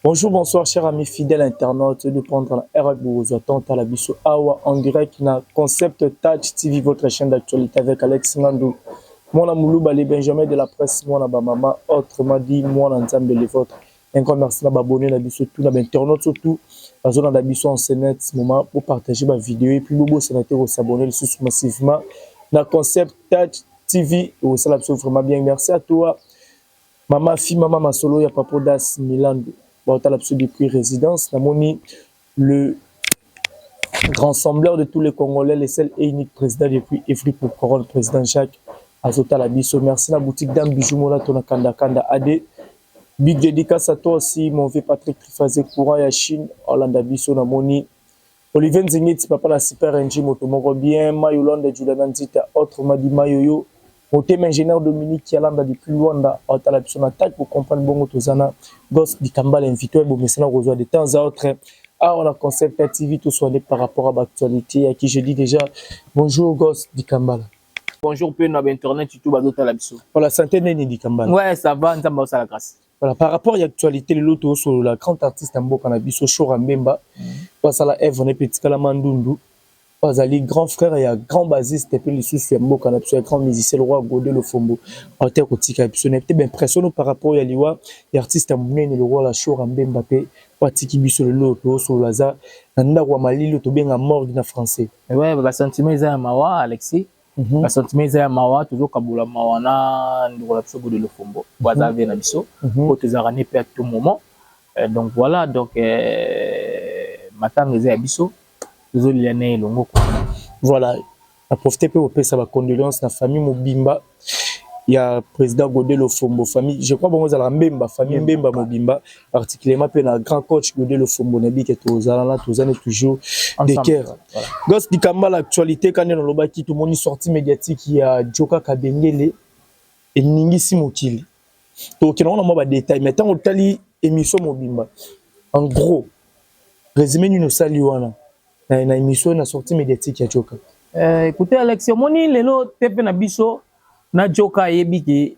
Bonjour, bonsoir, chers amis fidèles internautes de prendre la RAC vous attend à la Bissau Awa en direct na Concept Touch TV, votre chaîne d'actualité avec Alex Ngandou. Moi, la Moulouba, les Benjamin de la presse, moi, la maman, autrement dit, moi, l'ensemble les vôtres. Un grand merci à abonner la Bissau, tout l'internaute surtout, la zone de la Bissau en Sénat, ce moment pour partager ma vidéo et puis, vous sénateur, vous s'abonner massivement na Concept Touch TV. Et ça, vraiment bien. Merci à toi, maman, fille, maman, ma solo, ya Papodas Milando. Bon, depuis résidence, le grand sembleur de tous les Congolais, le seul et unique président depuis Efri pour Couronne, président Jacques Azota Labiso. Merci la boutique d'Am Bijoumola, Tona Kanda Kanda AD. Big dédicace à toi aussi, mon vieux Patrick Trifazé, Courant Yachine, Hollande Abiso, Namoni. Olivier Nzingit, papa la super NG, Motomoro bien, Mayolande, Juliana Nzita, autrement dit Mayoyo. Mon thème ingénieur Dominique qui a l'anda depuis loin à la son attaque pour comprendre bon Tozana Gosse di Kambal invité bon mais ça reçoit de temps à autre. Ah on a Concept TV tout soigné par rapport à l'actualité à qui je dis déjà bonjour Gosse di Kambal. Bonjour peu na internet tout bazota la biso. Voilà santé neni di Kambal. Ouais ça va nzamba ça la grâce. Voilà par rapport à l'actualité l'autre sur la grande artiste Mboka na biso Chora Mbemba parce à la Eve on est petit kala Mandundu. Azali grand frère et grand basiste et puis les sous Mboka na biso grand musicien le roi Godé le Fombo en terre kotika biso n'était bien impressionnant par rapport à liwa et artiste munene le roi la Chora Mbemba pe patiki biso le loto sur laza nanda wa malilo to bien morgue na français. Ouais ba sentiment za mawa Alexis. Ba sentiment za mawa toujours kabula mawa na ndiko la biso Godé le Fombo. Baza vient na biso pour te zarane pe à tout moment. Donc voilà donc matanga za biso. Voilà, à profiter pour faire sa condoléance na famille Mobimba. Il y a président Godé le Fombo famille, je crois bon la Mbemba famille Mbemba Mobimba particulièrement pe na grand coach Godé le Fombo nabi que tozala toujours des cœurs. Gosse di Kamba l'actualité quand on loba ki tout le monde sortie médiatique il y a Joka Kabengele et Ningisi Mokili. Donc on a moi ba détail mais tant on tali émission Mobimba. En gros, résumé nous saluana. Na émission na sortie médiatique ya Joka. Écoutez Alex, moni lelo tepe na biso na Joka yebi ke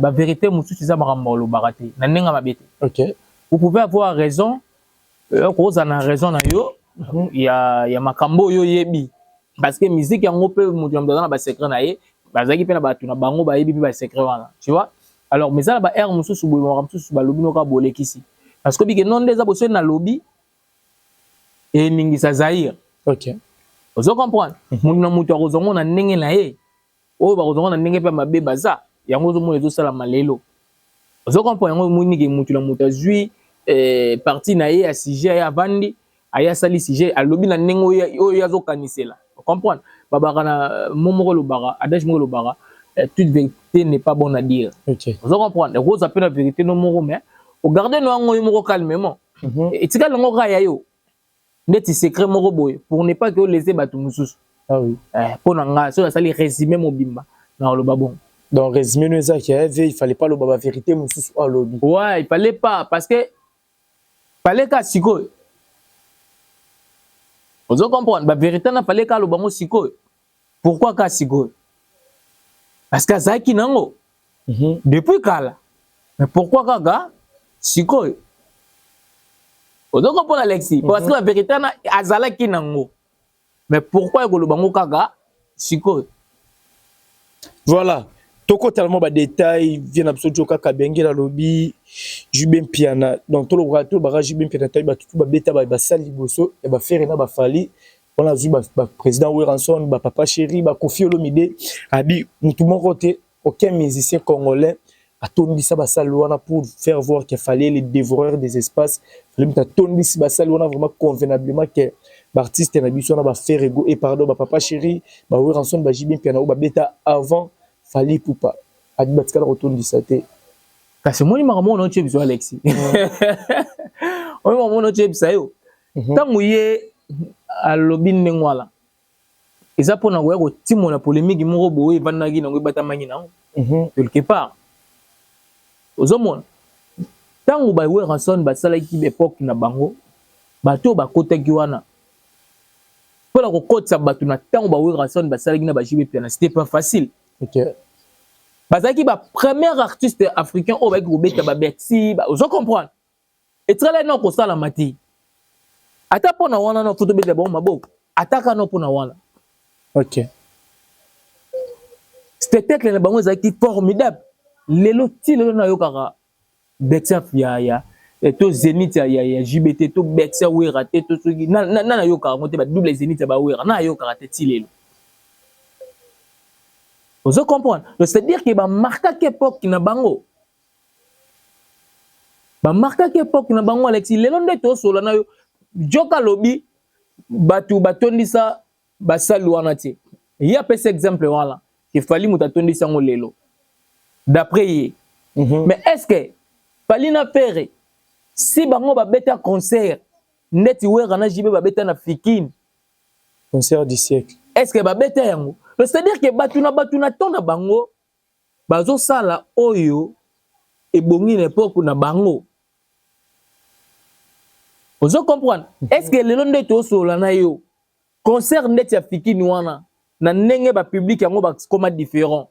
ba vérité mususu za makambo lo barate na nenga mabete. OK. Vous pouvez avoir raison, cause na raison na yo, ya makambo yo yebi parce que musique yango pe mutu na ba secret na ye, bazaki pe na batu na bango ba yebi ba secret wana. Tu vois? Alors mais ça ba air mususu bo mususu ba lobi no ka bolekisi. Parce que bi ke non des abosso na lobby et ningisa Zaïre. OK. Vous comprenez? Muna mutu akozongo na ndenge na ye. O ba kozongo na ndenge pe mabe baza. Yango zo mo ezo sala malelo. Vous comprenez? Yango muni ke mutu na mutu azui parti na ye ya sujet ya vandi, aya sali sujet alobi na ndenge o yazo kanisela. Vous comprenez? Babaka na momoko lo bara, adage mo lo bara, toute vérité n'est pas bonne à dire. OK. Vous comprenez? Rose appelle la vérité no moko mais regardez no ngo moko calmement. Et tika longo ka ya yo. Neti secret moko boy pour ne pas que laisser batu mususu. Ah oui. Pour nanga so ça li résumer Mobimba na lo babon. Donc résumé nous ça il fallait pas le baba vérité mususu à lobby. Ouais, il fallait pas parce que fallait ka siko. Vous comprenez ba vérité na fallait ka lo bango siko. Pourquoi ka siko? Parce que ça qui nango. Depuis kala. Mais pourquoi ka ga siko? Donc pour Alexis, parce que la vérité na azala ki nango. Mais pourquoi ko lobango kaga siko? Voilà. Toko tellement ba détail vient absolument Joka Kabengela lobby Jubem Piana. Donc tout le rato ba Jubem Piana taille ba tout ba beta ba sali boso et ba faire na ba fali. On a vu ba président Weranson, ba papa chéri, ba Kofi Olomide abi tout mon côté aucun musicien congolais a tourné ça basalouana pour faire voir qu'il fallait les dévoreurs des espaces. Il fallait tourner ça basalouana vraiment convenablement que l'artiste n'a biso na ba faire ego et pardon ba papa chéri ba Weranson ba Jibin piano ba beta avant fallait poupa. Adi batika retourne du saté. Kasi moi maman on tche biso Alexis. On maman on tche biso yo. Tangu ye alobi ndengwala. Eza pona ngoya ko timona polémique moko boye vanaki na ngoy batamangi na. Quelque part. Ozomona tangu ba Weranson basalaki l'époque na bango bato bakotaki wana pour la kokotsa bato na tangu ba Weranson basalaki na ba JB piano c'était pas facile. OK. bazaki ba premier artiste africain o ba ki kobeta ba Bercy ba ozo comprendre et très là non ko sala mati ata pona wana no photo beta bon maboko ataka no pona wana OK spectacle na bango ezaki formidable lelo ti lelo na yokaka Bercy ya to Zénith ya JBT to Bercy wera te to soki na yokaka ngote ba double Zénith ya ba wera na yokaka te ti lelo. Vous comprenez? C'est-à-dire que marqué époque na bango. Marqué époque na bango Alexis lelo nde to solo na yo joka lobi batu batondisa basali wana te. Il y a pas cet exemple voilà qu'il fallait mutatondisa ngo lelo. D'après ye. Mais est-ce que fallait na faire si bango ba beta concert neti wera na jibe ba beta na fikine concert du siècle. Est-ce que ba beta yango? C'est-à-dire que batuna tonda bango bazo sala oyo ebongi na époque na bango. Vous comprenez? Est-ce que lelo nde to sola na yo concert ndeti ya fikini wana na ndenge ba public yango ba koma différent.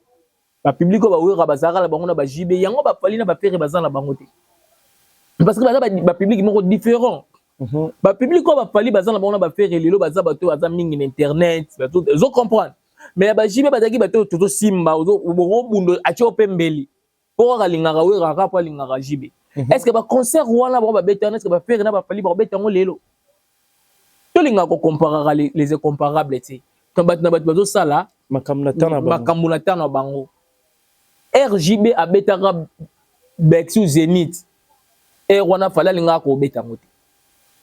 Ba public ba wera bazaka la bango na ba jibe yango ba fali na ba faire bazana bango te. Parce que ba public moko différent. Ba public ko ba fali bazana bango na ba faire lelo baza bato baza mingi na internet. Vous comprenez? Mais ba jibe bazaki bato toto simba ozo bundo achi opembeli pour kalingaka wera ka pa lingaka jibe. Est-ce que ba concert wana ba beta est-ce que ba faire na ba fali ba beta ngo lelo to linga ko comparer les incomparables ti quand bat na bat bazo sala makamuna tana bango RJB a beta ka Bercy Zénith et wana fala linga ko beta ngote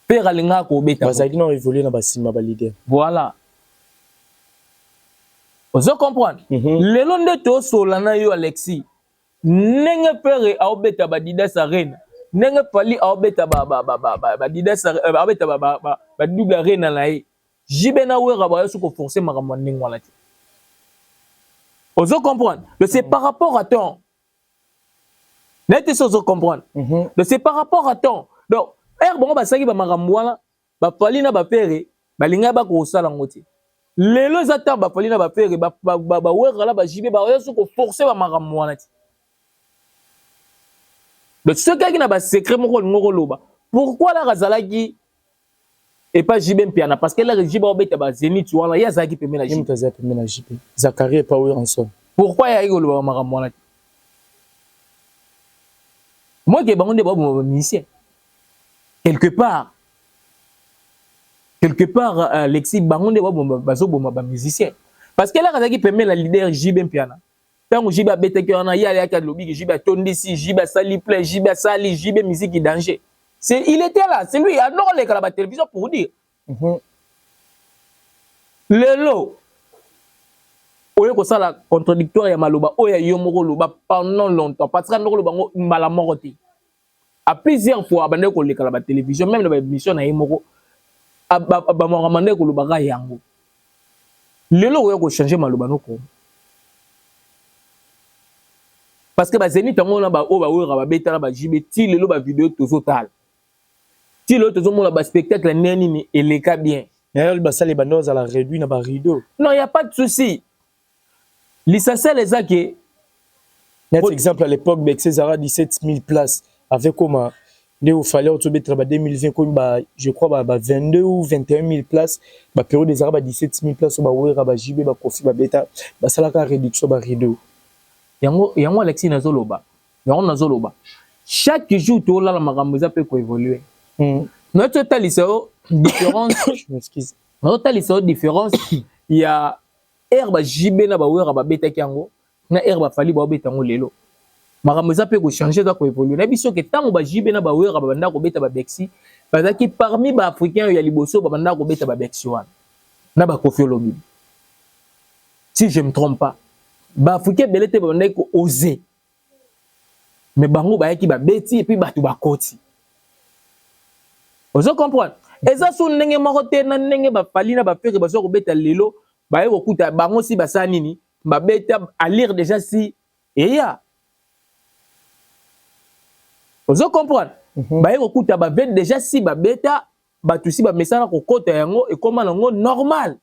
pera linga ko beta bazaki na évoluer na basima ba leader voilà. Vous comprenez? Lelo nde to sola na yo Alexis nenge pere a obeta ba Didas Arena nenge fali a obeta ba Didas a obeta ba double arena na ye jibe na wera ba yo ko forcer makambo ndenge wana ti. Vous comprenez? C'est par rapport à ton nete so zo comprendre. C'est par rapport à ton donc bon ba saki ba makambo wana ba fali na ba pere ba linga ba ko sala ngoti lelo zata ba fali na ba pere ba wera la ba jibe ba yo ko forcer ba makambo wana ti. Donc ce qui n'a pas secret moko loba pourquoi la razalaki et pas JB Piana parce que la JB obeta ba Zénith wana ya zaki pemena JB mutaza pemena JB Zakaria pa oui ensemble pourquoi ya iko loba makambo wana moi ke bango nde ba musicien quelque part Alexis bango nde ba zo boma ba musicien parce que la razaki pemena leader JB Piana tant jiba beteki wana ya ya lobi jiba tondisi jiba sali play jiba sali jiba musique danger c'est il était là c'est lui alors les la télévision pour dire lelo oyo ko sala contradictoire ya maloba oyo yo moko loba pendant longtemps parce que ndoko loba ngo mbala moko te à plusieurs fois abande ko leka la télévision même na émission na yemoko ba moramande ko loba ga yango lelo oyo ko changer maloba noko. Parce que ba Zénith tango na ba o ba wera ba beta na ba jibe ti lelo ba vidéo tozo tal ti lelo tozo mona ba spectacle neni ni eleka bien d'ailleurs ba sale bandoza la réduit na ba rideau non y a pas de souci l'essentiel les que net exemple à l'époque Bercy Zara 17 000 places avec comment il fallait autour de 2020 comme ba je crois ba 22 ou 21 000 places ba période des Zara 17 000 places ba wera ba jibe ba kofi ba beta ba sala ka réduction ba rideau yango Alexis nazoloba chaque jour to la makambo za pe ko évoluer notre taliso différence je m'excuse notre taliso différence il y a herba jibe na ba wera ba beta yango na herba fali ba beta ngo lelo makambo za pe ko changer za ko évoluer na biso ke tango ba jibe na ba wera ba banda ko beta ba Bercy parce que parmi ba africains ya liboso ba banda ko beta ba Bercy wana na ba Koffi Olomide si je me trompe pas ba africain belete ba ndeko oser mais bango ba yaki ba beti et puis batu ba koti vous comprenez eza so ndenge moko te na ndenge ba fali na ba fere ba so ko beta lelo ba yeko kuta bango si ba sa nini ba beta à lire déjà si et ya vous comprenez ba yeko kuta ba beta déjà si ba beta batu si ba mesana ko kota yango et comment nango normal.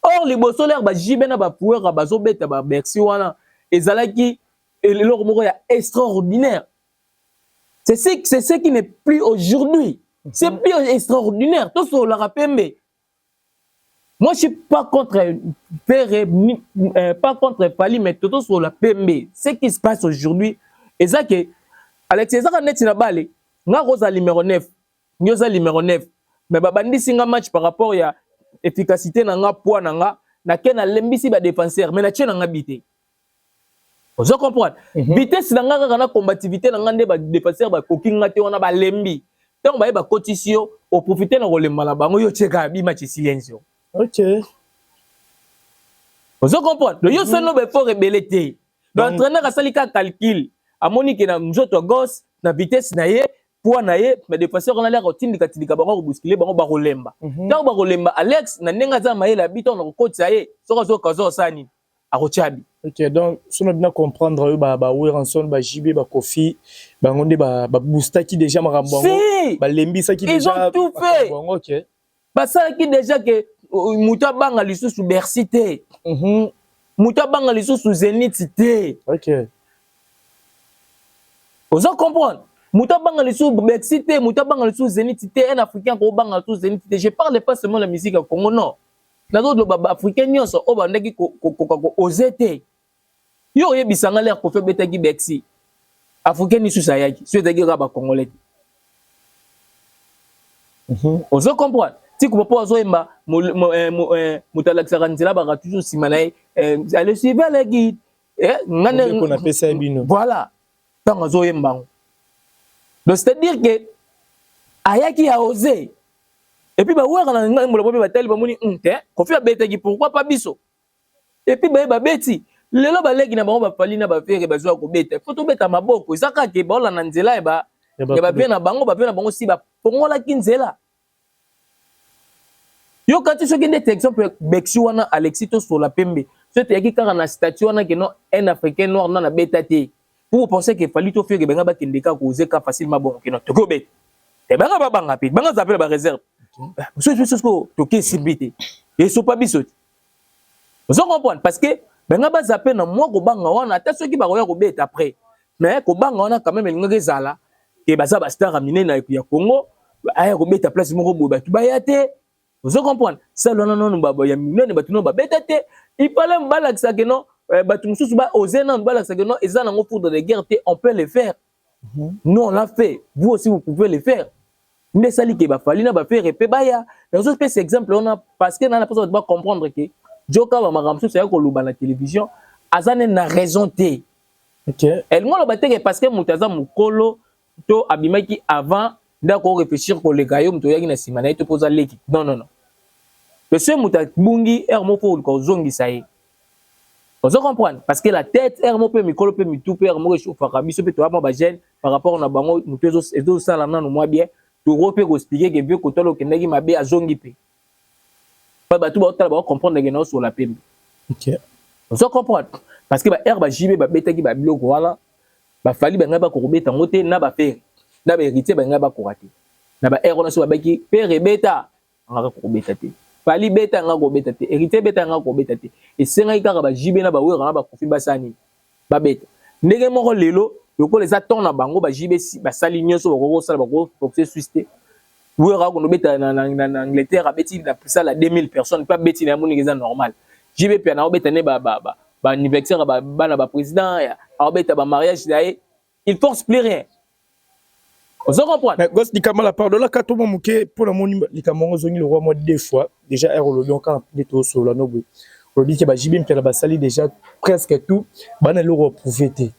Or, les bossolers, jibe na ba poueur, ba zo beta ba Bercy wana. ezalaki eloko moko ya extraordinaire. C'est ce qui n'est plus aujourd'hui. C'est plus extraordinaire. Tout ce la rapembe. Moi, je suis pas contre pas contre Fally, mais tout sur la PMB. Ce qui se passe aujourd'hui, et ça que Alex, ça net na balé. Nga rosa numéro 9. Nyoza numéro 9. Mais babandi singa match par rapport à efficacité na nga poids na nga na ken lembisi ba défenseur mais na tien na nga bité. Vous comprenez? Vitesse na nga kana combativité na nga nde ba défenseur ba kokinga te wana ba lembi. Donc ba cotisio au profiter na rolemba na bango yo cheka bi match silencio. Ok. Vous comprenez? Le yo seno be fort rebelité. L'entraîneur a sali ka calcul. Amoni ke na nzoto gosse na vitesse na ye poids na ye mais défenseur on a l'air otindika tindika bango bousculer bango ba rolemba. Donc ba rolemba Alex na nenga za maela biton na kokotsa ye soko zo kazo sani a rochabi. Ok, donc si on a bien comprendre ba Weranson ba JB ba Kofi ba ngonde ba boosta qui déjà marambo ba lembi ça qui déjà ils ont tout fait. OK. Ba ça qui déjà que muta banga lisusu Bercy te. Muta banga lisusu Zenith te. OK. Vous comprenez? Muta banga lisusu Bercy te, muta banga lisusu Zenith te, un africain ko banga lisusu Zenith te. Je parle pas seulement de la musique au Congo non. Na d'autres africains nyonso o ba ndeki ko ozete. Yo yebisanga l'air ko fait betaki Bercy. Africain ni sous ayaki, ceux qui ba congolais. Vous comprenez? Si vous pouvez zoemba mutalaxaka nzela ba toujours simanae allez suivre la guide ngane qu'on appelle ça bino. Voilà. Tant zoemba. Donc c'est-à-dire que ayaki a osé. Et puis ba wera na ngane molo ba tel ba moni ko fi betaki pourquoi pas biso. Et puis ba beti lelo ba legi na bango ba Fally na ba fere ba zo ko beta. Faut to beta maboko ezaka ke ba na nzela ba bien na bango si ba pongola kinzela. Yo quand tu sois des exemple Bexi wana Alexito sur la pembe. Ce te yaki kara na statue wana que non un africain noir na betaté. Pour penser que Fally to faire que benga ba kindeka ko zeka facilement bon que non to go bet. Et benga ba banga pit, benga zapela ba réserve. Ce ko to ke sibité. Et so pas biso. Vous comprenez parce que benga ba zapela na moi ko banga wana ata ceux qui ba ko bet après. Mais ko banga wana quand même ngeke zala que ba za ba star amine na ya Congo aya ko bet place moko bo ba tu ba yate. Vous comprenez? Ça, non, il fallait me que non, on peut le faire. Nous, on l'a fait. Vous aussi, vous pouvez le faire. Mais ça, il va falloir faire et baya. Ces exemples, on a parce que on a pas comprendre que Joka va m'aramser c'est que la télévision, Azane n'a raison té. OK. Elle m'a le parce que Mutaza Mukolo to abimaki avant d'accord réfléchir pour les gaillons to yaki na simana to poser l'équipe. Non. Le seul muta bungi ermo pour ko zongi saye. Vous comprenez parce que la tête ermo peut mikolo peut mitupe ermo chauffa biso peut to ba jeune par rapport na bango mutezo ezo sala nanu moi bien to rope ko expliquer que vieux kotolo ke ndeki mabe azongi pe. Ba tu ba tala ba comprendre que non sur la pembe. OK. Vous comprenez parce que ba herba jibe ba betaki ba biloko wala ba Fally ba ngaba ko beta ngote na ba faire. Na ba héritier ba ngaba ko rater. Na ba erona so ba baki père beta ngaka ko beta te. Fally beta nga ko beta te, héritier beta nga ko beta te. Et senga ikaka ba jibe na ba wera na ba kofi basani. Ba beta. Ndenge moko lelo, yoko les attend na bango ba jibe ba sali nyonso ba ko sala ba ko foncé Suisse te. Wera ko no beta na Angleterre beti na ça la 2000 personnes, pas beti na moni que normal. Jibe pe na beta ne ba anniversaire ba na ba président ya, beta ba mariage daé, il force plus rien. Vous comprenez? Mais gosse dikama la pardon là quand on mouké pour la moni likamongo zongi le roi moi deux fois déjà er le quand les to sur la nobu. Le dit que ba jibim pe la basali déjà presque tout ba na le reprouver.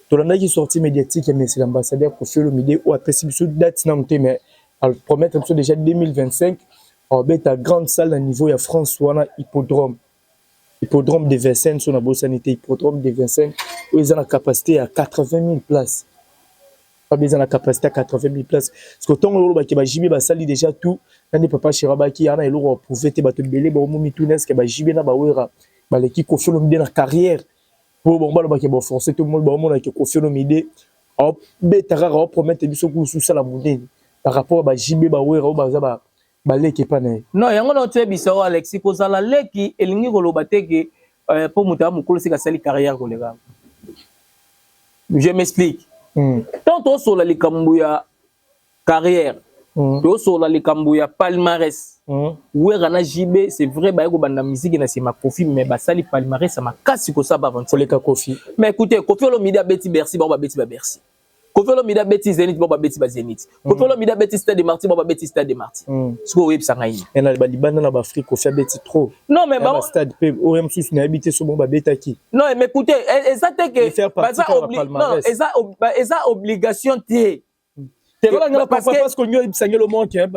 To la qui sorti médiatique mais c'est l'ambassadeur pour faire le midi ou après si biso date na monté mais à promettre que déjà 2025 en beta grande salle à niveau ya France wana hippodrome de Vincennes sur la sanité hippodrome de Vincennes où ils ont la capacité à 80 000 places. Pas besoin de la capacité à 80 000 places. Parce que tant que tu as JB, sali déjà tout. Quand papa Chirabaki, il y a un prouvé, tu as belé, tu as tout nes, que JB na bawera, l'équipe confie le dans la carrière. Pour bon bah qui va forcer tout le monde qui confie le midé. En betara promettre biso ku sous ça la monnaie. Par rapport à JB bawera ou baza l'équipe pas né. Non, yango na tu biso Alexis ko sala leki elingi ko lobate ke pour muta mukolo sika sali carrière ko lega. Je m'explique. Tant on sur la likambuya carrière, on sur la likambuya palmarès. Ouais, Rana JB, c'est vrai, bah, la musique, c'est ma Kofi, mais bah, ça, les palmarès, ça m'a cassé que ça, bah, avant. Kofi. Mais écoutez, Kofi Olomide Betty Bercy, bah, Betty Bercy. Kofi Olomide Betty Zénith, bah, Betty Zénith. Kofi Olomide Betty Stade de Marty, bah, Betty Stade de Marty. Ce que vous voyez, ça n'a rien. Et dans le Liban, dans l'Afrique, Kofi Betty trop. Non, mais bah, stade P, OM sous n'a habité sur bon, bah, Beta qui. Non, mais écoutez, ça t'est que. Faire partie non, ça obligation, t'es. C'est vrai, parce qu'on y a le monde qui a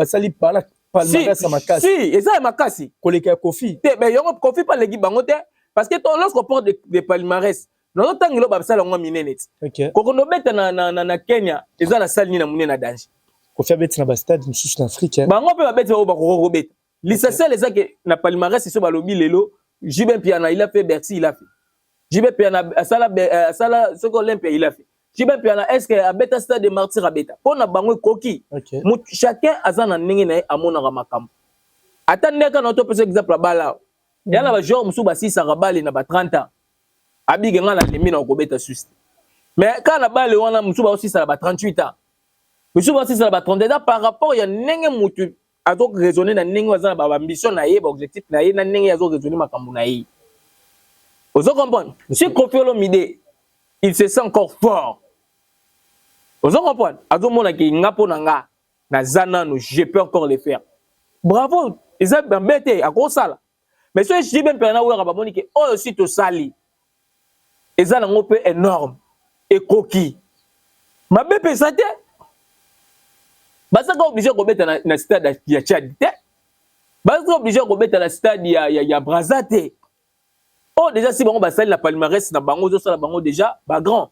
sali par la palmarès à ma casse. Si, et ça, ma casse. Collègue Kofi. Mais il y a un Kofi par l'équipe bangote. Parce que lorsqu'on parle de palmarès, non, tant que l'on ça, on miné net. Quand on met na Kenya, et ça, la salle ni na mouné na danger. Kofi a bête na stade, nous sommes en Afrique. Bango peut bête au bako bête. L'essentiel, c'est que na palmarès, c'est sur le lobby lelo. Jibin Piana, il a fait Bercy, il a fait. Jibin Piana, Sala, ce qu'on l'aime, il a fait. Jibin Piana, est-ce que à bêta stade de martyr à bêta? Pour na bango koki. Chacun a sa nengene à mon aramakam. Attendez quand on te pose exemple là-bas là. Il y a un joueur qui a 6 ans, il a 30 ans. Abig nga la lemi na ko beta suste. Mais quand la balle wana musuba aussi ça ba 38 ans. Musuba aussi ça ba 32 ans par rapport ya nenge mutu azo raisonner na nenge waza ba ambition na ye ba objectif na ye na nenge azo raisonner makambu na ye. Vous comprenez? Si Kofi Olomide il se sent encore fort. Vous comprenez? Azo mona ki ngapo na nga na zanano je peux encore le faire. Bravo, ils ont bête à gros sala. Mais ce je dis ben pena wera ba moni ke oh aussi to sali. Et ça, c'est énorme. Et coquille. Ma bébé, ça t'est. Parce qu'on est obligé de mettre dans le stade de Tchad. Parce qu'on est obligé de mettre dans le stade de Brazate. Oh, déjà, si on va salir la palmarès, na bango, la bango déjà, bah grand.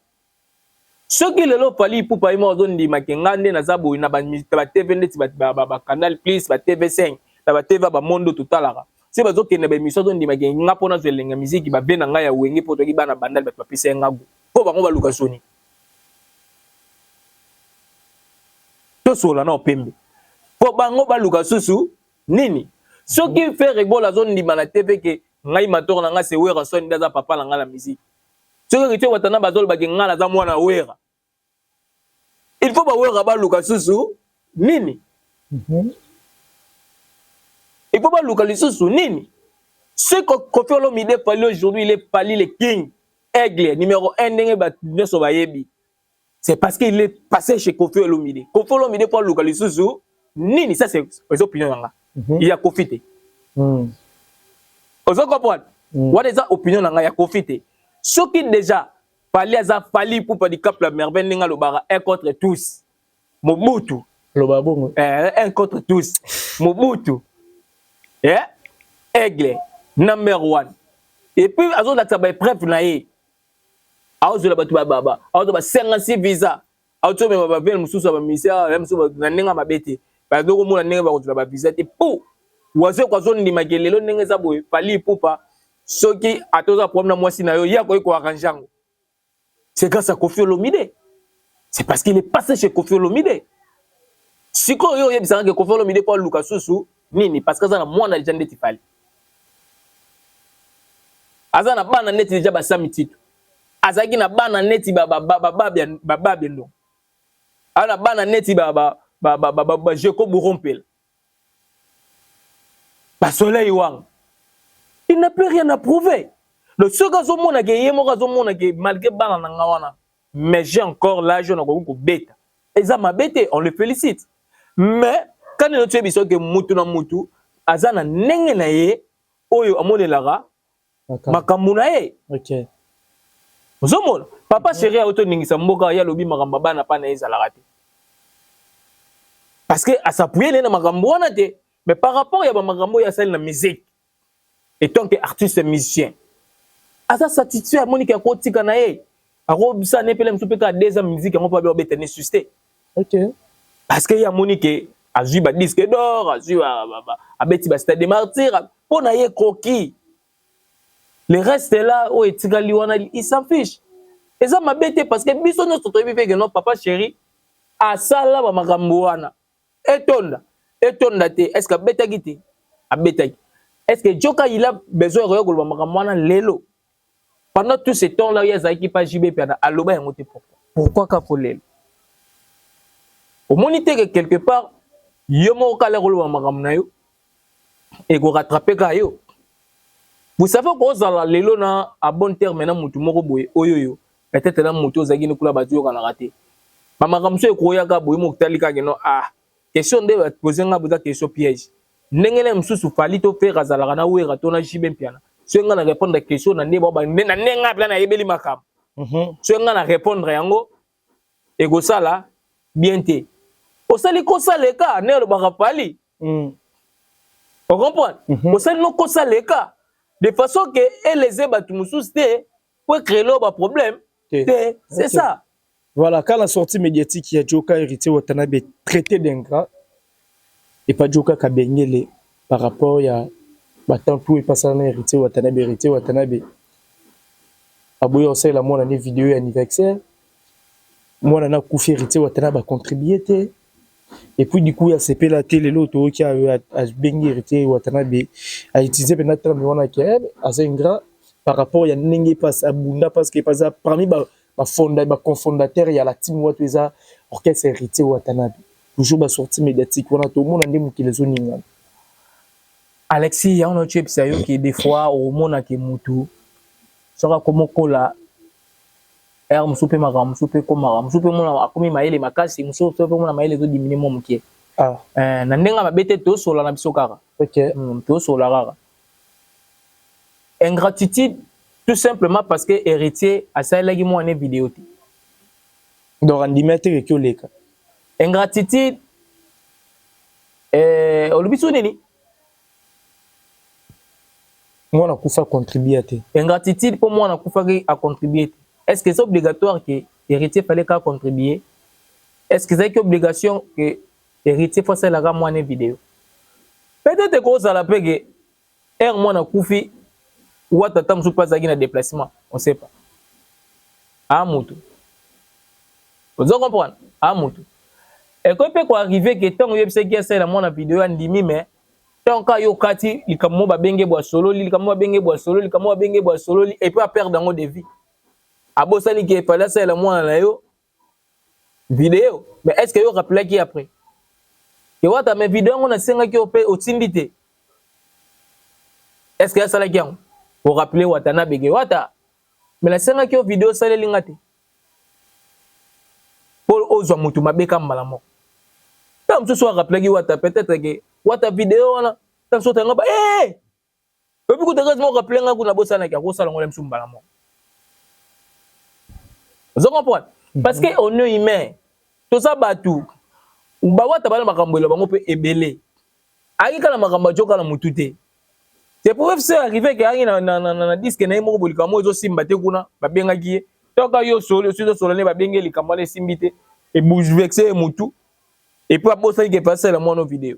Ce qui est là, pour pas y zone di makengande, na zabo, na ba TV, ba Canal Plus, ba TV5, ba TV, ba Mondo, tout à l'heure. Si vous avez une émission de la musique, vous avez une pour que vous avez bandal pour passer un gago. Pour vous luka soni. Tout cela na pembe. Pour bango ba luka susu nini. Ce qui fait régler la zone de la TV que ngai mator na nga se wera soni daza papa na nga la musique. Ce que tu watana bazol ba nga la za mwana wera. Il faut ba wera ba luka susu nini. Il faut pas localiser sous nini. Ce que Kofi Olomide parle aujourd'hui, il est parlé le king, aigle, numéro 1 de Sobayebi. C'est parce qu'il est passé chez Kofi Olomide. Kofi Olomide pour localiser sous nini. Ça, c'est les opinions. Il y a Kofi. Vous comprenez? What is that opinion? Il y a Kofi. Ce qui déjà parlé à Fali pour pas dire cap la merveille n'enga le bara un contre tous. Mobutu. Le babon. Un contre tous. Mobutu. Yeah? Aigle, number 1. Et puis, à zone de bref, naïe. À zone de baba, à zone de 56 visas. À zone de baba, bien, monsieur, ça va misser, même si vous n'avez pas bête. Parce que vous n'avez pas visa. Et pour, vous avez quoi zone de maguelelo, n'avez pas beau, pali pour pas. Ce qui, à tous les problèmes, moi, si naïe, il y a quoi arranger. C'est grâce à Kofi Olomide. C'est parce qu'il est passé chez Kofi Olomide. Si vous avez besoin que Kofi Olomide pour Lucas Soussou, nini parce que ça na mwana déjà ndeti fali aza na bana neti déjà ba samititu azaki na bana neti baba bendo ana bana neti baba Jeko Burompel ba soleil wang il n'a plus rien à prouver le soka zo mona ke yemo ka zo mona ke malgré bana na ngawana mais j'ai encore l'âge na ko beta eza mabete on le félicite mais quand nous avons dit que mutu na mutu azana nenge na ye oyo amonelaka makambu na ye. OK. Ozomona papa chéri a auto ningisa mboka ya lobi makambu bana pa na ezalaka te. Parce que à s'appuyer na makambu wana te mais par rapport ya ba makambu ya sel na musique et tant que artiste musicien asa satisfait a Monique ko tika na ye a robisa ne pele msupeka 2 ans musique on peut ba betene susté. OK. Parce que ya Monique a vu ba disque d'or, a vu a beti ba stade de martyr, pour na ye croquis. Le reste est là où etikali wana il s'en fiche. Et ça m'a bêté parce que biso no soto bi que non papa chéri a sala ba makambo wana. Etonda te est-ce que beta giti a beta. Est-ce que Joka il a besoin de regarder ba makambo wana lelo? pendant tout ce temps là il y a qui pas JB puis à loba yango te pourquoi ka kolel au monité que quelque part yo mo ka le rolo makam na yo et go rattraper ka yo vous savez ko zala lelo na à bon terme na mutu moko boye oyoyo peut-être na mutu ozaki ni kula batu yo kana raté mama comme ça ko ya ka boye mo tali ka no question de poser nga buta question piège ndengele msusu fali to faire zala na wera to na jibe mpiana so nga na répondre question na ndeba ba na nenga plan na yebeli makam so nga na répondre yango et go sala bien te osali ko sala ka ne lo ba pali on comprend osali no ko sala ka de façon que les ebatu msusu te pour créer le problème c'est ça. Voilà, quand la sortie médiatique, il y a Joka héritier Watanabe traité d'ingrat et pas Joka Kabengele par rapport à Batantou et passant héritier Watanabe. Abouye aussi la moi l'année vidéo et anniversaire. Moi l'année Koufi héritier Watanabe a contribué. Et puis du coup il y a CP la télé l'auto qui a Bengi héritier Watanabe a utilisé pendant 30 millions à ingrat par rapport à Nengi passe à Bunda parce que pas parmi fondateur il y a la team Watweza orchestre héritier Watanabe toujours ba sortie médiatique on a tout le monde ndemu ki les oninga Alexis ya on a tué ça yo qui des fois au monde ki mutu sera comme kola musupe maka musupe koma musupe mona akomi maele makasi musupe mona maele zo diminuer mo mukie na ndenga mabete to sola na biso kaka OK to sola kaka ingratitude tout simplement parce que héritier a ça lagi mo une vidéo ti donc andimete ke oleka ingratitude olubiso nini moi na kufa contribuer te ingratitude pour moi na kufa a contribuer est-ce que c'est obligatoire que héritier fallait qu'à contribuer est-ce que c'est une obligation que héritier fasse la ga mo une vidéo peut-être que ça la pege moi na kufi ou attends je passe à un déplacement on sait pas à mutu vous comprenez à mutu et quand peut arriver que tant que c'est qui c'est la mon vidéo andimi mais tant que yo kati likamo ba benge bo solo likamo benge bo solo likamo benge bo solo et puis à perdre dans de vie abosani qui fallait c'est la moi na yo vidéo mais est-ce que yo rappelé qui après et what mes vidéos on a 5 qui au tindité est-ce que ça la gagne pour rappeler Watanabe Wata mais la scène qui vidéo ça les lingate pour ozo mutu mabeka malamo tam tu soit rappeler Wata peut-être que Wata vidéo na tam so tanga ba puis ko tanga mo rappeler nga kuna bossa na ko sala ngolem sumbalamo vous comprenez parce que on est humain tout ça batu ba Wata bana makambo lo bango pe ebele aki kala makambo joka la mutu te. C'est pour ça arriver que y na disque na mo bolika mo zo simba te kuna ba benga ki toka yo solo ne ba bengeli kamale simbite et bouge vexer mutu et puis abosa ki passer la mono vidéo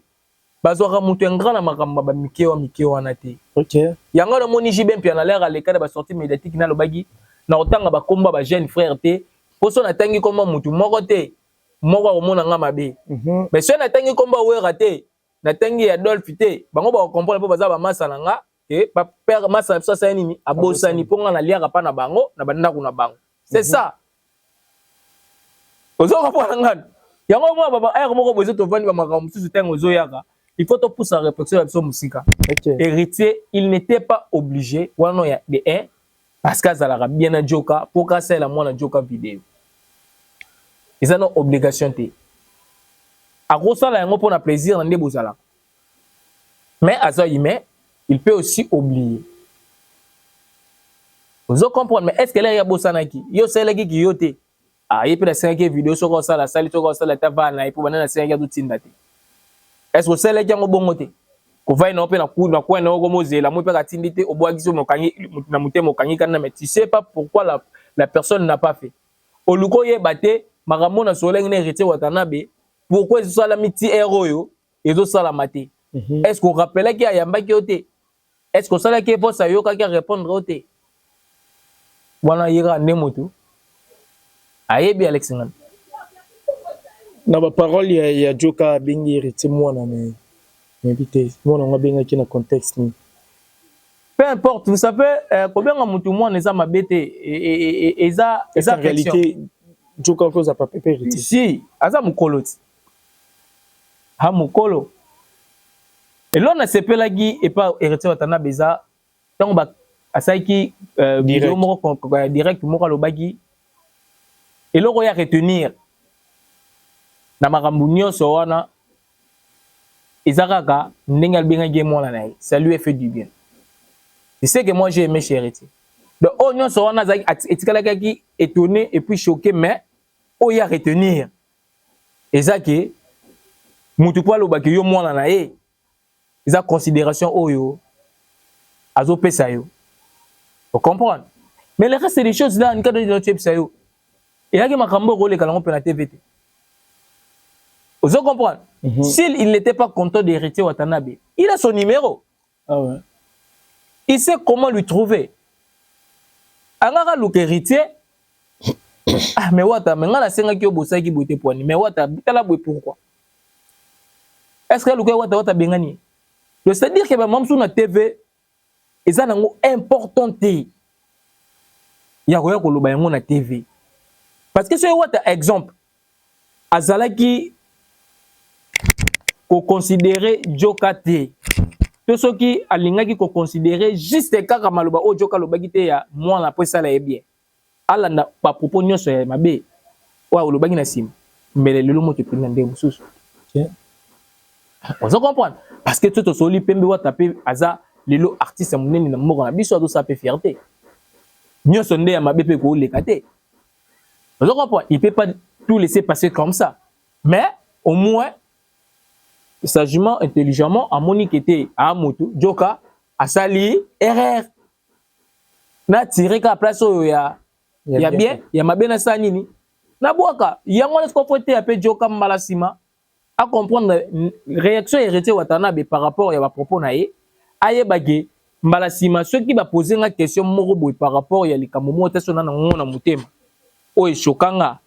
bazo ka mutu en grand na makamba ba mikewa na te OK yanga na moni jibe mpia na l'air à l'écart ba sortie médiatique na lobagi na otanga ba komba ba jeune frère te poso na tangi komba mutu moko te moko o mona nga mabe mais so na tangi komba wera te na tangi Adolphe te bango ba comprendre po baza ba masala nga et ba père masala so sa nini abosani ponga na liaka pa na bango na banda kuna bango c'est ça ozo comprendre nga yango mo baba ay moko bozo to vandi ba makambo susu tango zo yaka il faut to pousser à réflexion la musika héritier il n'était pas obligé wano ya de 1 parce que ça la bien na joka pour casser la moi na joka vidéo ils ont une obligation te à gros ça là pour na plaisir na bozala mais à ça il peut aussi oublier vous comprenez mais est-ce que là il y a bosana qui yo c'est là qui yote il peut la 5 vidéo sur ça la salle sur ça la tavana et pour bana na 5 tout tinda te est-ce que c'est là qui ngo bongote ko vai na pe na ku na ko na go mozela mo pe ka tindite obwagiso mokanyi na mutemo kanyi kana mais tu sais pas pourquoi la personne n'a pas fait oluko ye baté makambo na soleng na héritier Watanabe pourquoi ils sont la miti héros yo ils ont ça la maté est-ce qu'on rappelle qu'il y a yamba qui oté est-ce que ça là qui faut ça yo ka répondre oté wana yira nemoto ayebi Alex Ngan na ba parole ya Joka bengi héritier moi na mais vite moi na benga qui na contexte ni peu importe, vous savez, combien de tout le monde est ma bête et ça en réalité, Joka cause a pas pépé. si, aza mukolo. Ha mukolo. Et là on a sepelagi et pas héritier watana beza. Tant ba asaiki vidéo moko direct moko lobagi. Et là on va retenir na makambu nyonso wana ezakaka ndenge albenga game wana na ça lui a fait du bien. C'est ce que moi j'ai aimé chez héritier. Donc oh nyonso wana etikalaka ki étonné et puis choqué mais oh y a retenir. Ezaki mutu po alobaki yo mwana na ye eza considération oyo azo pesa yo. Vous comprenez? Mais le reste des choses là, nika de notre pesa yo. Et yaki makambo role kalango pe na TVT. Vous comprenez? S'il n'était pas content d'héritier Watanabe, il a son numéro. Ah ouais. Il sait comment lui trouver. Angara look héritier. Ah mais wata, mais ngala senga ki obosa ki bote poani. Mais wata, bitala boy pourquoi? Est-ce que look wata bengani? C'est-à-dire que même sur la TV, ils ont important. Il y a rien que le na TV. Parce que c'est un exemple. Azalaki ko considérer Joka te. Tout ce qui a l'ingaki ko considérer juste kaka maloba o Joka lobaki te ya moi la posa la bien. Ala na pa propos nyonso ya mabe. Wa lobaki na sim. Mais le lomo te prendre ndé mususu. On se comprend. Parce que tout soli pembe wa taper aza lelo artiste munene na moko na biso azo sa pe fierté. Nyonso ndé ya mabe pe ko lekate. On se comprend. Il peut pas tout laisser passer comme ça. Mais au moins sagement, intelligemment, à Monique était à Moto, Joka, à Sali, erreur. Na tiré qu'à place où il y a bien, il y a ma bien à Sanini. Na boaka, il y a moins de confronté à Joka Malasima, à comprendre réaction héritier Watanabe par rapport à propos nae, aye bagé, Malasima, ceux qui va poser une question morobo par rapport à l'ikamomo, t'es son anon na mutema, o chokanga,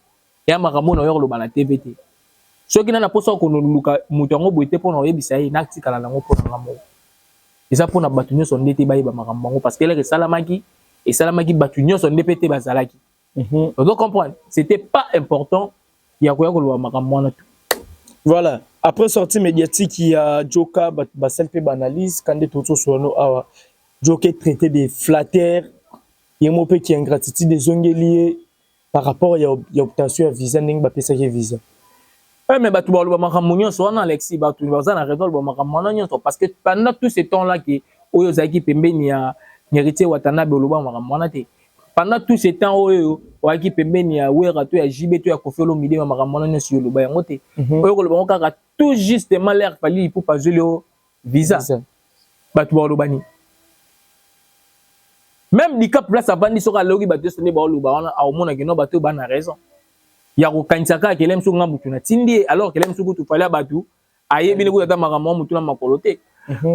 et à Maramon au bana TVT. Ceux qui n'ont pas ça qu'on nous moutongo boité pour nous ebisa y n'acti kala nango pour nango. Et ça pour na batunyo son dété bayi ba marambango parce que les salamaki et salamaki batunyo son dépété bazalaki. Donc comprendre, c'était pas important. Il y a quoi que le marambango tout. Voilà. Après sortie médiatique, il y a Joka basel pe banalise quand des toto sono awa Joka traité des flatteurs. Il y a un peu qui ingratitude des ongeliers par rapport à l'obtention à visa ning ba pesa visa. Mais batu ba loba makamunyo so na Alexis batu baza na résolve ba makamunyo parce que pendant tout ce temps là que oyo zaki pembeni ya héritier Watanabe loba makamunyo te pendant tout ce temps oyo waki pembeni ya wera to ya JB to ya Kofelo Mide makamunyo sur loba yango te oyo loba kaka tout justement l'air fali pour pas jouer visa batu ba loba ni même di cap place abandi soka logi batu sene ba loba wana au mona que no batu ba na raison. Il y a aucun saka qui aime son gamutuna tindi alors qu'elle aime son goût fallait batu aye bine goût dama maman mutuna makolote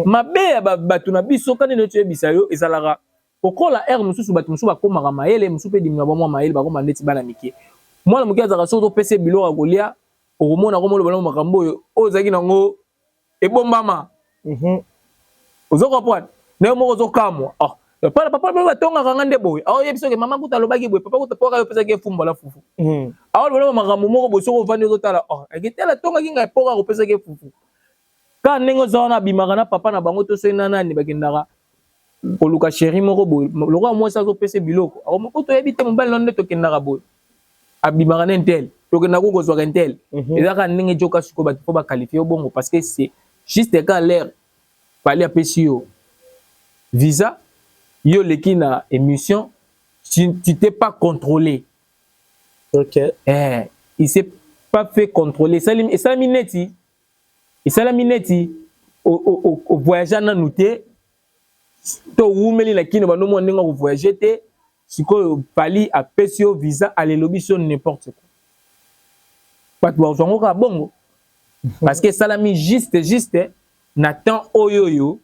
mabe batu na biso quand ne tu bisayo ezalara okola air mususu batu mususu bakoma maele mususu pe dimina ba maele ba koma ndeti bana mike moi la mukia zaka soto pese bilo akolia okomona ko molo bana makambo yo ozaki nango ebombama ozo comprendre na mo ozo kamwa papa tonga kangande boy awo yebiso ke mama kuta lobaki boy papa kuta poka yo pesa ke fumba la fufu awo lobana makambo moko boso ko vandi zo tala akitela tonga kinga poka ko pesa ke fufu ka nengo zona bimaka na papa na bango to so nana ni bakindaka ko luka chéri moko boy loko mo sa zo pesa biloko awo moko to yebite mobali nonde to kindaka boy abimaka nentel to ke nako ko zo rentel ezaka nenge joka suko ba to ba qualifier bongo parce que c'est juste quand l'air fallait apesi yo visa yo leki na émission, tu t'es pas contrôlé. Ok. Il s'est pas fait contrôler. Et ça mineti. Et ça la mineti au voyage na nouté. To wumeli la kino ba no mo ndinga ko voyager te. Siko pali a pesio visa aller lobby sur n'importe quoi. Pas de bongo ka bongo. Parce que ça la mi juste Nathan oyoyo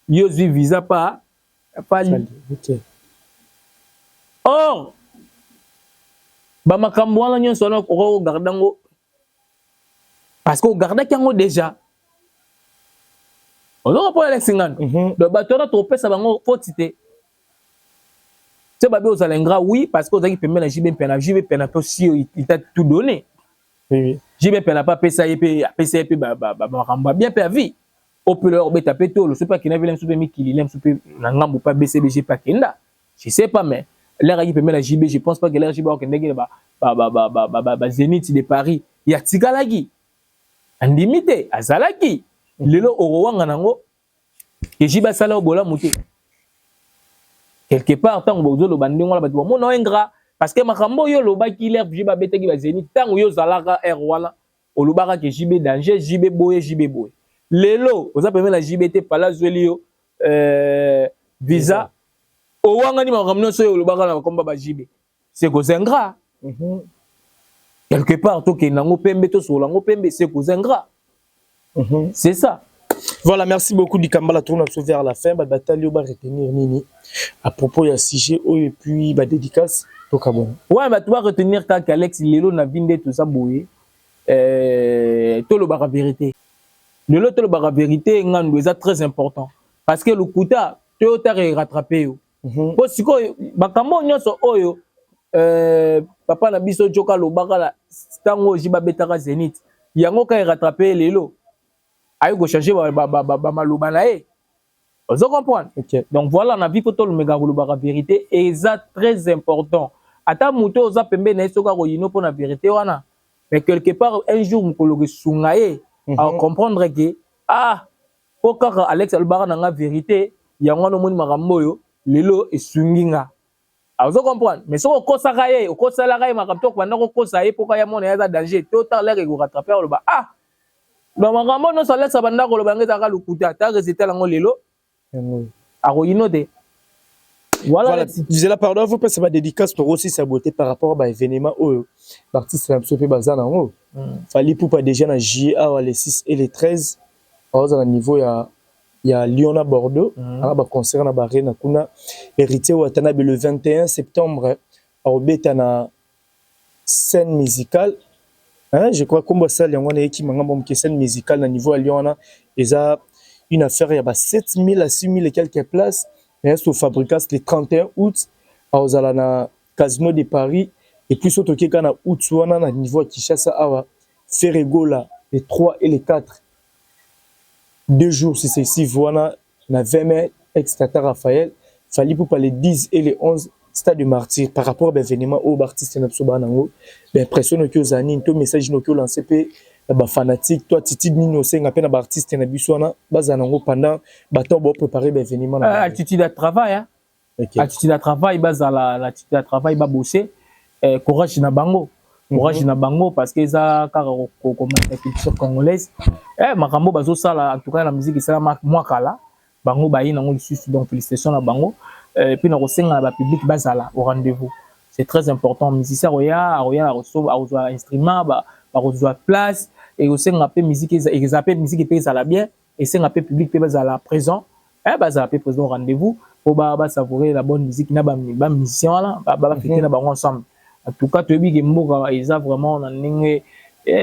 yo zi visa pas okay. Or, bamakambo wana nyonso wana oko gardango parce que garda kango déjà ozo ko Alex Ngando donc bato na to pesa bango fotité c'est babi aux alengra oui parce que ozaki pembe na JB pena to si il t'a tout donné oui JB pena pas pesa yep pesa yep ba bien pe vie au peut leur beta peto le super qui n'a vu super mikili lem super na ngambu pas BCBG pas kenda je sais pas mais l'air qui pembe na JB je pense pas que l'air JB au kendege ba Zénith de Paris ya tikalaki andimité azalaki lelo orowanga nango que JB sala obola muté quelque part tant bozo lo bandingo la bato mo ingrat parce que makambo yo lo ba ki l'air JB beteki ba Zénith tant yo zalaka air wala o lo baka que JB danger JB boye lelo oza pembe na JB pala zweli yo visa o wanga ni makamno so yo lo baka na komba ba JB c'est que ingrat quelque part to ke nango pembe to so lango pembe c'est que ingrat c'est ça. Voilà, merci beaucoup Dikambala. Tourne vers la fin. Bataille va retenir Nini à propos de sujet et puis dédicace. Ouais, tu vas retenir qu'Alex Lelo n'a vinde tout ça boué. Tout le bar vérité. Le lot le bar vérité est très important parce que le kuta tu as rattrapé. Parce que bakambo nyonso oyo papa na biso joka lo bakala tango jiba betaka Zénith. Yango ka rattrapé Lelo. Aïe go changer maloba na e. Vous comprenez? Donc voilà, on a vu que tout le méga la vérité et c'est très important. Ata muto oza pembe na esoka ko yino pour la vérité wana. Mais quelque part un jour mukolo sungaye à comprendre que pour kaka Alex Albara na nga vérité yango no moni makambo yo lelo esunginga. Vous comprenez? Mais si on kosa kaye, on kosa la kaye makamto ko ndako kosa ye pour kaya mona ya danger. Total l'air ko rattraper le ba donc makambo no salaire ça banda ko lo bangeza ka lukuta ta résultat lango lelo aroyino de voilà disais la pardon vous pensez pas dédicace pour aussi saboter par rapport à événement au l'artiste la peu bazana ngo fallait pour pas déjà na JA les 6 et les 13 au niveau il y a Lyon à Bordeaux ba concert na barena kuna héritier watana le 21 septembre au betana scène musicale. Hein, je crois que ça, il y a une scène musicale à niveau à Lyon. Il y a une affaire, il y a 7000 à 6000 et quelques places. Il y a au Fabricas le 31 août, à Casino de Paris. Et puis, surtout, il y a août, à niveau à Kishasa, à Ferregola, les 3 et les 4. 2 jours, c'est ici, voilà, na 20 mai, ex-Tata Raphaël. Il fallait pour les 10 et les 11. Stade de martyr par rapport à l'événement au artiste n'absobanango l'impression que aux années tout message no que lancé pe ba fanatique toi titi nino senga pe na artiste na biswana bazanango pendant bato bo préparer l'événement attitude à travail hein attitude à travail bazala l'attitude à travail ba bosser courage na bango parce que ça car comme la culture congolaise makambo bazo sala en tout cas la musique ça moi kala bango ba yi nango lisusu donc félicitations na bango et puis nous recevons la public bazala au rendez-vous c'est très important musicien roya la reçoit instrument ba reçoit place et aussi on appelle musique et appelle musique et ça la bien et c'est un appel public bazala présent bazala présent au rendez-vous pour ba savourer la bonne musique na ba musicien là ba fêter na ba ensemble en tout cas tu bi que mboka isa vraiment na ninge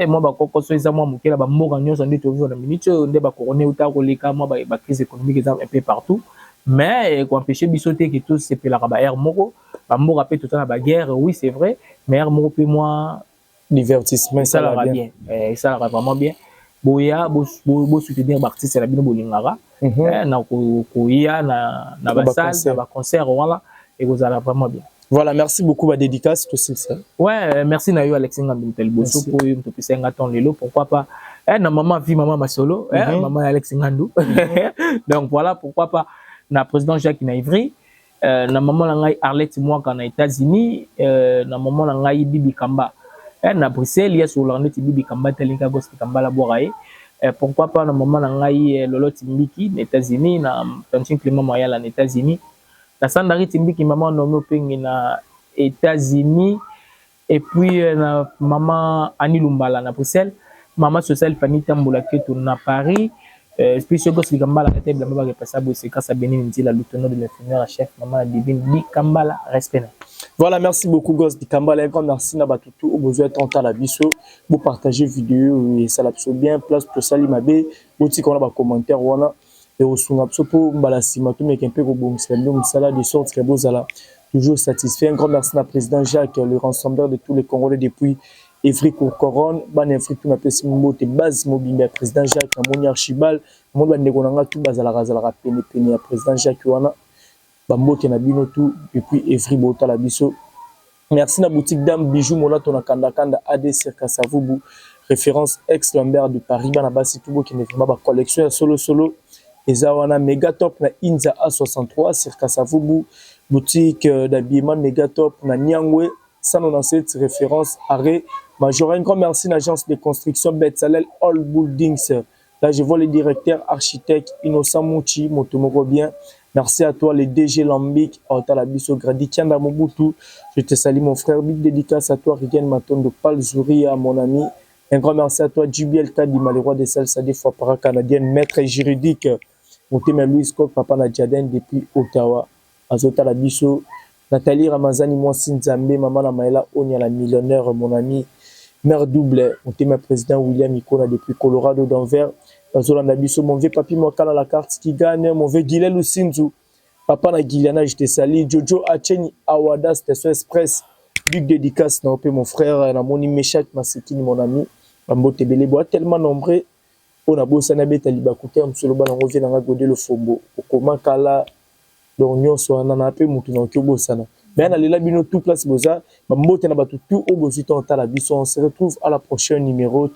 moi ba kokoso isa moi mukela ba mboka nyonso ndito vivre na minute nde ba couronner uta ko leka moi ba crise économique un peu partout. Mais pour empêcher bisoter que tout c'est pour la air moko bambo rappelle tout la guerre oui c'est vrai mais air moko moi divertissement ça la bien ça la vraiment bien boya bo soutenir artiste la bino bolingara na ko ya na ba salle na concert voilà et vous allez vraiment bien. Voilà, merci beaucoup ba dédicace tout ça. Ouais, merci na yo Alex Ngando tel bosso pour yo to pesa ngaton lelo pourquoi pas na maman vie maman masolo maman Alex Ngando. Donc voilà pourquoi pas na président Jacques Naivry na maman na ngai Arlette Mwaka na États-Unis na maman na ngai Bibi Kamba na Bruxelles il y a sur l'ornette Bibi Kamba telinga gospel Kamba la boraye pourquoi pas na maman na ngai Lolo Timbiki na États-Unis na Tontin Clément Moyal en États-Unis na Sandari Timbiki maman nommé pengi na États-Unis et puis na maman Annie Lumbala na Bruxelles maman sociale Fanny Tamboula Keto na Paris. Puis je gosse Kambala la table là-bas passer c'est grâce à Benin dit la lieutenant de l'infirmière chef maman divine Bi Kambala respect. Voilà, merci beaucoup gosse Kambala un grand merci na batutu au besoin tant à la biso pour partager vidéo et ça l'absorbe bien place pour Salimabe bouti qu'on a ba commentaire voilà et au Sungapso pour Mbalasima, tout mais qu'un peu au Msala, de sorte que Bozala toujours satisfait. Un grand merci à président Jacques, le rassembleur de tous les Congolais depuis Evry Couronne, Ban Afrique, tout m'appelle Simbote, base mobile, président Jacques, Amoni Archibald, mon Bandegonanga, tout Bazala Razala, Pene, président Jacques Wana, Bambote Nabino, tout, depuis Evry Bota la Bisso. Merci na boutique Dame Bijou Mona Tona Kanda Kanda AD Circa Savubu, référence ex-Lambert de Paris, Banabasi Toubo qui n'est vraiment ma collection solo. Ezawana Megatop na Inza A63, Circa Savubu, boutique d'habillement Megatop na Nyangwe, 197 référence arrêt. Major, un grand merci à l'agence de construction Betsalel All Buildings. Là, je vois le directeur architecte Innocent Mouchi, Motomoko bien. Merci à toi, le DG Lambic, Otalabiso Gradi, Kianda Mobutu. Je te salue, mon frère. Big dédicace à toi, Rigen Maton de Palzouria, mon ami. Un grand merci à toi, Jubiel Kadi, le roi des salsa des fois para canadienne, maître juridique. Moutema Louis Coq, papa Nadjaden depuis Ottawa. Azotalabiso. Nathalie Ramazani, moi, Sinzambe, maman la Maëla, Onya, la millionnaire, mon ami. Mère double, Moutema président William Ikona depuis Colorado, Denver. Mon vieux papi, moi, quand la carte qui gagne, mon vieux Guilel Lusinzu, papa na Guiliana, je te salue. Jojo Acheni Awada, Station Express, big dédicace, mon frère, Namoni Meshak, Masekini, mon ami, Mambo Tebele, bois tellement nombreux, on a bossé na beta libakuté, Msoloba, on revient dans la godé le Fobo, au comment Kala, donc, on a un peu mouton qui bossana. Mais on a les bino tout place, Boza, Mambo Tenabatu, tout au Bozito, on se retrouve à la prochaine numéro.